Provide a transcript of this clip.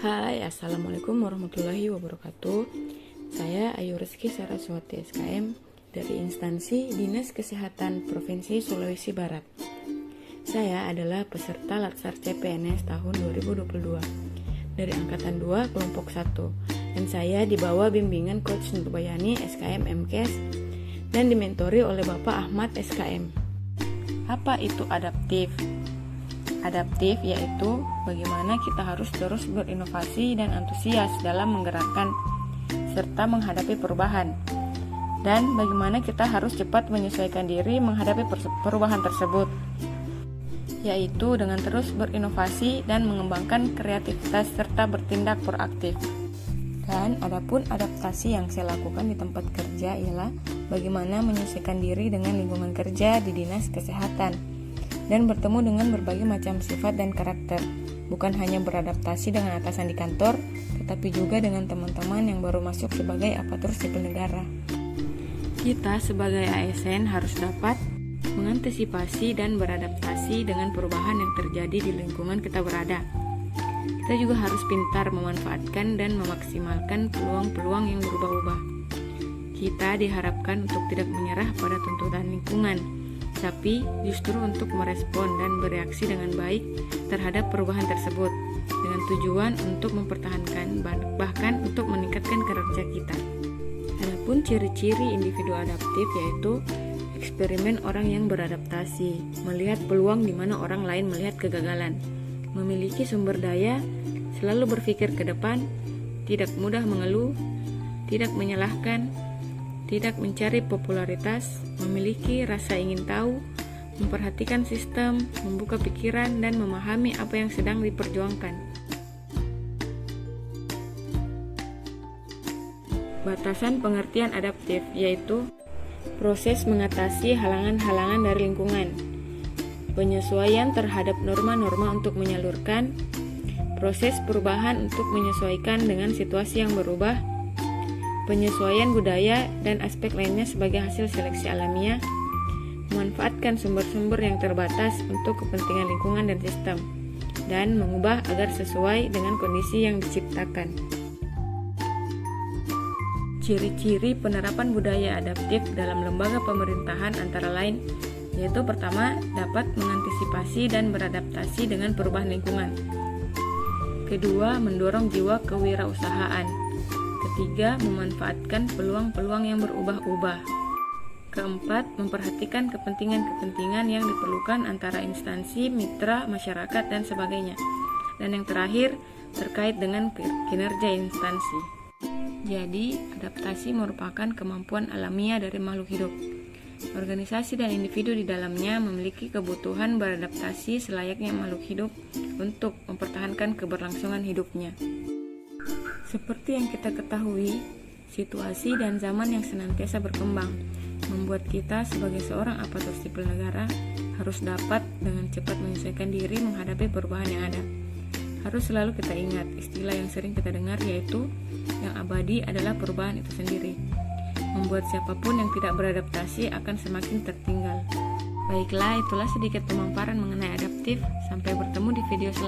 Hai, Assalamualaikum warahmatullahi wabarakatuh. Saya Ayu Rizky Saraswati SKM dari instansi Dinas Kesehatan Provinsi Sulawesi Barat. Saya adalah peserta Latsar CPNS tahun 2022 dari Angkatan 2 Kelompok 1, dan saya di bawah bimbingan Coach Nurbayani SKM MKes dan dimentori oleh Bapak Ahmad SKM. Apa itu adaptif? Adaptif yaitu bagaimana kita harus terus berinovasi dan antusias dalam menggerakkan serta menghadapi perubahan, dan bagaimana kita harus cepat menyesuaikan diri menghadapi perubahan tersebut, yaitu dengan terus berinovasi dan mengembangkan kreativitas serta bertindak proaktif. Dan adapun adaptasi yang saya lakukan di tempat kerja ialah bagaimana menyesuaikan diri dengan lingkungan kerja di Dinas Kesehatan dan bertemu dengan berbagai macam sifat dan karakter, bukan hanya beradaptasi dengan atasan di kantor, tetapi juga dengan teman-teman yang baru masuk sebagai aparatur sipil negara. Kita sebagai ASN harus dapat mengantisipasi dan beradaptasi dengan perubahan yang terjadi di lingkungan kita berada. Kita juga harus pintar memanfaatkan dan memaksimalkan peluang-peluang yang berubah-ubah. Kita diharapkan untuk tidak menyerah pada tuntutan lingkungan, tapi justru untuk merespon dan bereaksi dengan baik terhadap perubahan tersebut dengan tujuan untuk mempertahankan bahkan untuk meningkatkan kinerja kita. Adapun ciri-ciri individu adaptif yaitu eksperimen orang yang beradaptasi, melihat peluang di mana orang lain melihat kegagalan, memiliki sumber daya, selalu berpikir ke depan, tidak mudah mengeluh, tidak menyalahkan, tidak mencari popularitas, memiliki rasa ingin tahu, memperhatikan sistem, membuka pikiran, dan memahami apa yang sedang diperjuangkan. Batasan pengertian adaptif yaitu proses mengatasi halangan-halangan dari lingkungan, penyesuaian terhadap norma-norma untuk menyalurkan, proses perubahan untuk menyesuaikan dengan situasi yang berubah, penyesuaian budaya dan aspek lainnya sebagai hasil seleksi alamiah, memanfaatkan sumber-sumber yang terbatas untuk kepentingan lingkungan dan sistem, dan mengubah agar sesuai dengan kondisi yang diciptakan. Ciri-ciri penerapan budaya adaptif dalam lembaga pemerintahan antara lain yaitu pertama, dapat mengantisipasi dan beradaptasi dengan perubahan lingkungan. Kedua, mendorong jiwa kewirausahaan. Ketiga, memanfaatkan peluang-peluang yang berubah-ubah. Keempat, memperhatikan kepentingan-kepentingan yang diperlukan antara instansi, mitra, masyarakat, dan sebagainya. Dan yang terakhir, terkait dengan kinerja instansi. Jadi, adaptasi merupakan kemampuan alamiah dari makhluk hidup. Organisasi dan individu di dalamnya memiliki kebutuhan beradaptasi selayaknya makhluk hidup untuk mempertahankan keberlangsungan hidupnya. Seperti yang kita ketahui, situasi dan zaman yang senantiasa berkembang membuat kita sebagai seorang aparatur sipil negara harus dapat dengan cepat menyesuaikan diri menghadapi perubahan yang ada. Harus selalu kita ingat istilah yang sering kita dengar yaitu yang abadi adalah perubahan itu sendiri. Membuat siapapun yang tidak beradaptasi akan semakin tertinggal. Baiklah, itulah sedikit pemaparan mengenai adaptif. Sampai bertemu di video selanjutnya.